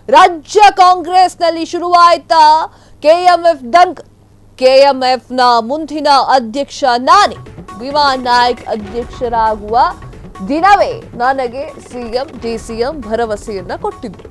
ರಾಜ್ಯ ಕಾಂಗ್ರೆಸ್ನಲ್ಲಿ ಶುರುವಾಯ್ತಾ ಕೆಎಂಎಫ್ ದಂಗ್. ಕೆಎಂಎಫ್ನ ಮುಂದಿನ ಅಧ್ಯಕ್ಷ ನಾನೇ, ಭೀಮಾ ನಾಯ್ಕ್ ಅಧ್ಯಕ್ಷರಾಗುವ ದಿನವೇ ನನಗೆ ಸಿಎಂ ಡಿಸಿಎಂ ಭರವಸೆಯನ್ನ ಕೊಟ್ಟಿದ್ರು.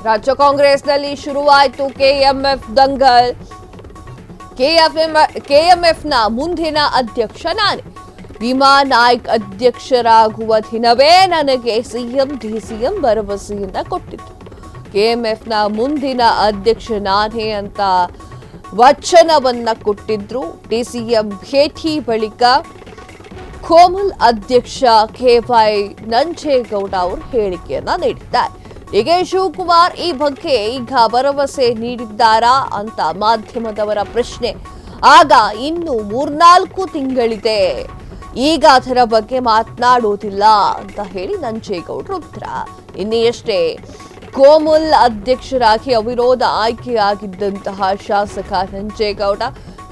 ರಾಜ್ಯ ಕಾಂಗ್ರೆಸ್ನಲ್ಲಿ ಶುರುವಾಯಿತು ಕೆಎಂಎಫ್ ದಂಗಲ್. ಕೆಎಂಎಫ್ನ ಮುಂದಿನ ಅಧ್ಯಕ್ಷ ನಾನೇ, ಭೀಮಾ ನಾಯ್ಕ್ ಅಧ್ಯಕ್ಷರಾಗುವ ದಿನವೇ ನನಗೆ ಸಿಎಂ ಡಿಸಿಎಂ ಭರವಸೆಯನ್ನ ಕೊಟ್ಟಿತ್ತು. ಕೆಎಂಎಫ್ನ ಮುಂದಿನ ಅಧ್ಯಕ್ಷ ನಾನೇ ಅಂತ ವಚನವನ್ನ ಕೊಟ್ಟಿದ್ರು. ಡಿಸಿಎಂ ಭೇಟಿ ಬಳಿಕ ಕೋಮಲ್ ಅಧ್ಯಕ್ಷ ಕೆವೈ ನಂಜೇಗೌಡ ಅವರು ಹೇಳಿಕೆಯನ್ನ ನೀಡಿದ್ದಾರೆ. ಡಿಕೆ ಶಿವಕುಮಾರ್ ಈ ಬಗ್ಗೆ ಈಗ ಭರವಸೆ ನೀಡಿದ್ದಾರಾ ಅಂತ ಮಾಧ್ಯಮದವರ ಪ್ರಶ್ನೆ. ಆಗ ಇನ್ನು 3-4 ತಿಂಗಳಿದೆ, ಈಗ ಅದರ ಬಗ್ಗೆ ಮಾತನಾಡೋದಿಲ್ಲ ಅಂತ ಹೇಳಿ ನಂಜೇಗೌಡರು ಉತ್ತರ. ಇನ್ನೆಷ್ಟೇ ಕೋಮಲ್ ಅಧ್ಯಕ್ಷರಾಗಿ ಅವಿರೋಧ ಆಯ್ಕೆಯಾಗಿದ್ದಂತಹ ಶಾಸಕ ನಂಜೇಗೌಡ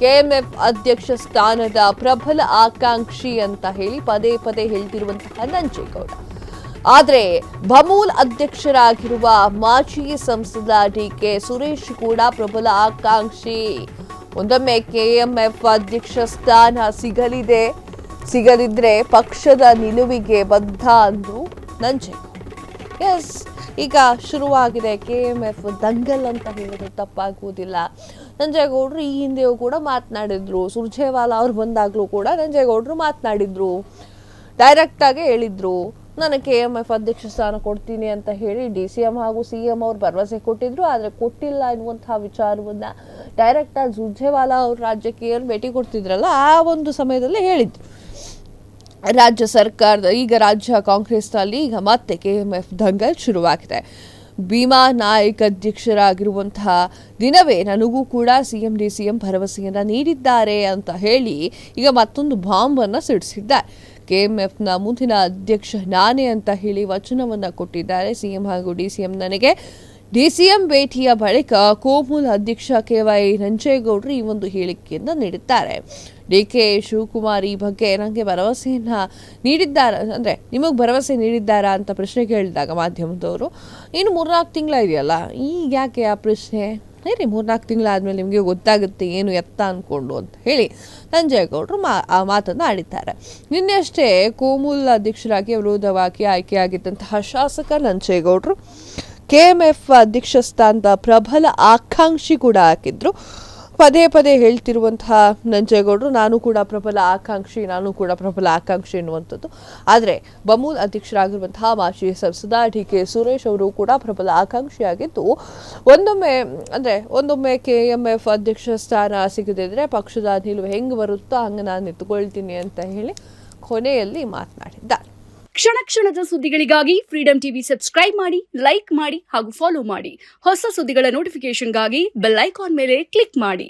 ಕೆಎಂಎಫ್ ಅಧ್ಯಕ್ಷ ಸ್ಥಾನದ ಪ್ರಬಲ ಆಕಾಂಕ್ಷಿ ಅಂತ ಹೇಳಿ ಪದೇ ಪದೇ ಹೇಳ್ತಿರುವಂತಹ ನಂಜೇಗೌಡ, ಆದರೆ ಬಮೂಲ್ ಅಧ್ಯಕ್ಷರಾಗಿರುವ ಮಾಜಿ ಸಂಸದ ಡಿಕೆ ಸುರೇಶ್ ಕೂಡ ಪ್ರಬಲ ಆಕಾಂಕ್ಷಿ. ಒಂದೊಮ್ಮೆ ಕೆಎಂಎಫ್ ಅಧ್ಯಕ್ಷ ಸ್ಥಾನ ಸಿಗಲಿದ್ರೆ ಪಕ್ಷದ ನಿಲುವಿಗೆ ಬದ್ಧ ಅಂದ್ರು ನಂಜೇಗೌಡ. ಎಸ್, ಈಗ ಶುರುವಾಗಿದೆ ಕೆಎಂಎಫ್ ದಂಗಲ್ ಅಂತ ಹೇಳಿದ್ರೆ ತಪ್ಪಾಗುವುದಿಲ್ಲ. ನಂಜೇಗೌಡರು ಈ ಹಿಂದೆಯೂ ಕೂಡ ಮಾತನಾಡಿದ್ರು. ಸುರ್ಜೇವಾಲಾ ಅವ್ರು ಬಂದಾಗ್ಲೂ ಕೂಡ ನಂಜೇಗೌಡರು ಮಾತನಾಡಿದ್ರು, ಡೈರೆಕ್ಟ್ ಆಗಿ ಹೇಳಿದ್ರು ನನಗೆ ಕೆಎಂಎಫ್ ಅಧ್ಯಕ್ಷ ಸ್ಥಾನ ಕೊಡ್ತೀನಿ ಅಂತ ಹೇಳಿ ಡಿಸಿಎಂ ಹಾಗೂ ಸಿಎಂ ಅವ್ರು ಭರವಸೆ ಕೊಟ್ಟಿದ್ರು. ಆದರೆ ಕೊಟ್ಟಿಲ್ಲ ಎನ್ನುವಂತಹ ವಿಚಾರವನ್ನ ಡೈರೆಕ್ಟ್ ಆಗಿ ಸುರ್ಜೇವಾಲಾ ಅವ್ರ ರಾಜ್ಯಕ್ಕೆ ಏನು ಭೇಟಿ ಕೊಡ್ತಿದ್ರಲ್ಲ ಆ ಒಂದು ಸಮಯದಲ್ಲೇ ಹೇಳಿದ್ರು. ರಾಜ್ಯ ಸರ್ಕಾರದ ಈಗ ರಾಜ್ಯ ಕಾಂಗ್ರೆಸ್ನಲ್ಲಿ ಈಗ ಮತ್ತೆ ಕೆಎಂಎಫ್ ದಂಗಲ್ ಶುರುವಾಗಿದೆ. ಭೀಮಾ ನಾಯ್ಕ್ ಅಧ್ಯಕ್ಷರಾಗಿರುವಂತಹ ದಿನವೇ ನನಗೂ ಕೂಡ ಸಿಎಂ ಡಿಸಿಎಂ ಭರವಸೆಯನ್ನ ನೀಡಿದ್ದಾರೆ ಅಂತ ಹೇಳಿ ಈಗ ಮತ್ತೊಂದು ಬಾಂಬ್ ಅನ್ನ ಸಿಡಿಸಿದ್ದಾರೆ. ಕೆಎಂಎಫ್ನ ಮುಂದಿನ ಅಧ್ಯಕ್ಷ ನಾನೇ ಅಂತ ಹೇಳಿ ವಚನವನ್ನ ಕೊಟ್ಟಿದ್ದಾರೆ ಸಿಎಂ ಹಾಗೂ ಡಿಸಿಎಂ. ನನಗೆ ಡಿಸಿಎಂ ಭೇಟಿಯ ಬಳಿಕ ಕೋಮಲ್ ಅಧ್ಯಕ್ಷ ಕೆವೈ ನಂಜೇಗೌಡರು ಈ ಒಂದು ಹೇಳಿಕೆಯನ್ನ ನೀಡಿದ್ದಾರೆ. ಡಿಕೆ ಶಿವಕುಮಾರ್ ಈ ಬಗ್ಗೆ ನನಗೆ ಭರವಸೆಯನ್ನ ನೀಡಿದ್ದಾರೆ, ಅಂದ್ರೆ ನಿಮಗೆ ಭರವಸೆ ನೀಡಿದ್ದಾರಾ ಅಂತ ಪ್ರಶ್ನೆ ಕೇಳಿದಾಗ ಮಾಧ್ಯಮದವರು, ಇನ್ನು 3-4 ತಿಂಗಳ ಇದೆಯಲ್ಲ, ಈಗ ಯಾಕೆ ಆ ಪ್ರಶ್ನೆ? ಹೇಳಿ, 3-4 ತಿಂಗಳಾದ್ಮೇಲೆ ನಿಮಗೆ ಗೊತ್ತಾಗುತ್ತೆ ಏನು ಎತ್ತ ಅನ್ಕೊಂಡು ಅಂತ ಹೇಳಿ ನಂಜೇಗೌಡರು ಆ ಮಾತನ್ನು ಆಡಿದ್ದಾರೆ. ನಿನ್ನೆಷ್ಟೇ ಕೋಮುಲ್ ಅಧ್ಯಕ್ಷರಾಗಿ ವಿರೋಧವಾಗಿ ಆಯ್ಕೆಯಾಗಿದ್ದಂತಹ ಶಾಸಕ ನಂಜೇಗೌಡರು ಕೆಎಂಎಫ್ ಅಧ್ಯಕ್ಷ ಸ್ಥಾನದ ಪ್ರಬಲ ಆಕಾಂಕ್ಷಿ ಕೂಡ ಹಾಕಿದ್ರು. ಪದೇ ಪದೇ ಹೇಳ್ತಿರುವಂತಹ ನಂಜೇಗೌಡರು ನಾನು ಕೂಡ ಪ್ರಬಲ ಆಕಾಂಕ್ಷಿ ಎನ್ನುವಂಥದ್ದು. ಆದರೆ ಬಮೂಲ್ ಅಧ್ಯಕ್ಷರಾಗಿರುವಂತಹ ಮಾಜಿ ಸಂಸದ ಡಿಕೆ ಸುರೇಶ್ ಅವರು ಕೂಡ ಪ್ರಬಲ ಆಕಾಂಕ್ಷಿಯಾಗಿದ್ದು, ಒಂದೊಮ್ಮೆ ಕೆಎಂಎಫ್ ಅಧ್ಯಕ್ಷ ಸ್ಥಾನ ಸಿಗದಿದ್ರೆ ಪಕ್ಷದ ನಿಲುವು ಹೆಂಗೆ ಬರುತ್ತೋ ಹಂಗೆ ನಾನು ನಿಂತುಕೊಳ್ತೀನಿ ಅಂತ ಹೇಳಿ ಕೊನೆಯಲ್ಲಿ ಮಾತನಾಡಿದ್ದಾರೆ. ಕ್ಷಣ ಕ್ಷಣದ ಸುದ್ದಿಗಳಿಗಾಗಿ ಫ್ರೀಡಂ ಟಿವಿ ಸಬ್ಸ್ಕ್ರೈಬ್ ಮಾಡಿ, ಲೈಕ್ ಮಾಡಿ ಹಾಗೂ ಫಾಲೋ ಮಾಡಿ. ಹೊಸ ಸುದ್ದಿಗಳ ನೋಟಿಫಿಕೇಶನ್ಗಾಗಿ ಬೆಲ್ ಐಕಾನ್ ಮೇಲೆ ಕ್ಲಿಕ್ ಮಾಡಿ.